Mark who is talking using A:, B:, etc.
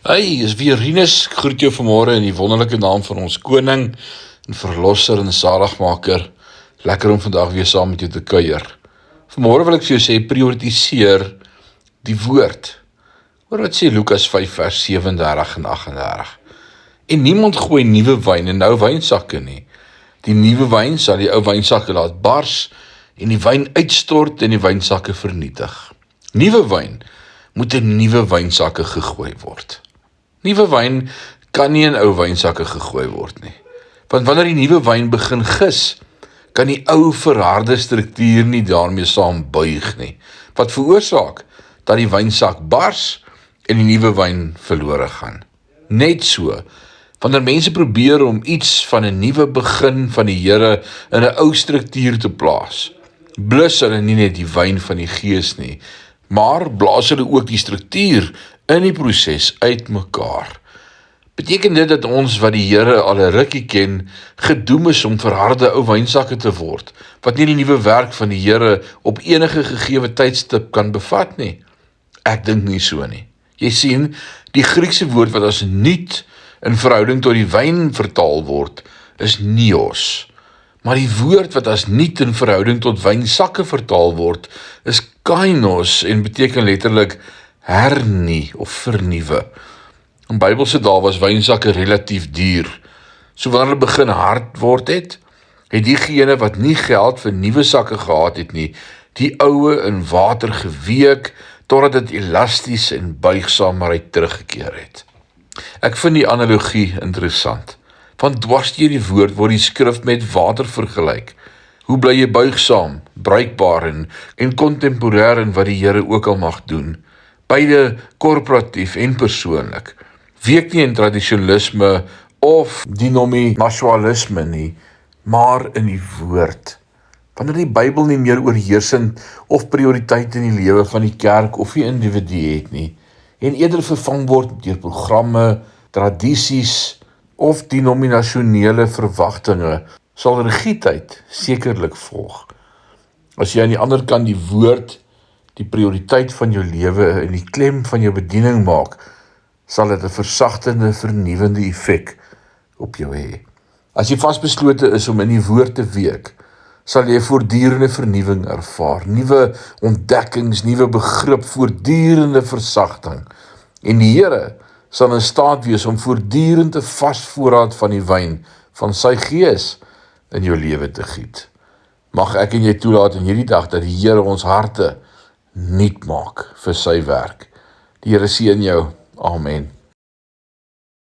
A: Hey, is weer Rinus, ek groet jou vanmôre in die wonderlike naam van ons koning en verlosser en saligmaker. Lekker om vandag weer saam met jou te kuier. Vanmôre wil ek vir jou sê, prioritiseer die woord. Hoor wat sê Lukas 5 vers 37 en 38. En niemand gooi nuwe wyn in ou wynsakke nie. Die nuwe wyn sal die ou wynsakke laat bars en die wyn uitstort en die wynsakke vernietig. Nuwe wyn moet in nuwe wynsakke gegooi word. Nuwe wyn kan nie in ou wynsakke gegooi word nie. Want wanneer die nuwe wyn begin gis, kan die ou verharde struktuur nie daarmee saam buig nie. Wat veroorsaak dat die wynsak bars en die nuwe wyn verlore gaan. Net so, wanneer mense probeer om iets van 'n nuwe begin van die Here in 'n ou struktuur te plaas, blus hulle nie net die wyn van die Gees nie, maar blaas hulle ook die struktuur in die proses uitmekaar. Beteken dit dat ons wat die Here al 'n rukkie ken, gedoem is om verharde ou wynsakke te word, wat nie die nuwe werk van die Here op enige gegeewe tydstip kan bevat nie? Ek dink nie so nie. Jy sien, die Griekse woord wat as nuut in verhouding tot die wyn vertaal word, is neos. Maar die woord wat as nuut in verhouding tot wynsakke vertaal word, is kainos en beteken letterlik hernie of vernuwe. In Bybelse dae was wynsakke relatief duur. So wanneer hulle begin hard word het diegene wat nie geld vir nuwe sakke gehad het nie, die oue in water geweek totdat dit elasties en buigsaamheid teruggekeer het. Ek vind die analogie interessant. Want dwars deur die woord word die skrif met water vergelyk. Hoe bly jy buigsaam, bruikbaar en kontemporêr in wat die Here ook al mag doen? Beide korporatief en persoonlik. Week nie in tradisionalisme of denominasialisme nie, maar in die woord. Wanneer die Bybel nie meer oorheersend of prioriteit in die lewe van die kerk of die individu het nie, en eerder vervang word deur programme, tradisies of denominasionele verwagtinge, sal rigiedheid sekerlik volg. As jy aan die ander kant die woord die prioriteit van jou lewe en die klem van jou bediening maak, sal dit 'n versagtende, vernuwende effek op jou hê. As jy vasbeslote is om in die woord te week, sal jy voortdurende vernuwing ervaar, nuwe ontdekkings, nuwe begrip, voortdurende versagting. En die Here sal in staat wees om voortdurend 'n vas voorraad van die wyn van sy Gees in jou lewe te giet. Mag ek en jy toelaat in hierdie dag dat die Here ons harte nuut maak vir sy werk. Die Here seën jou. Amen.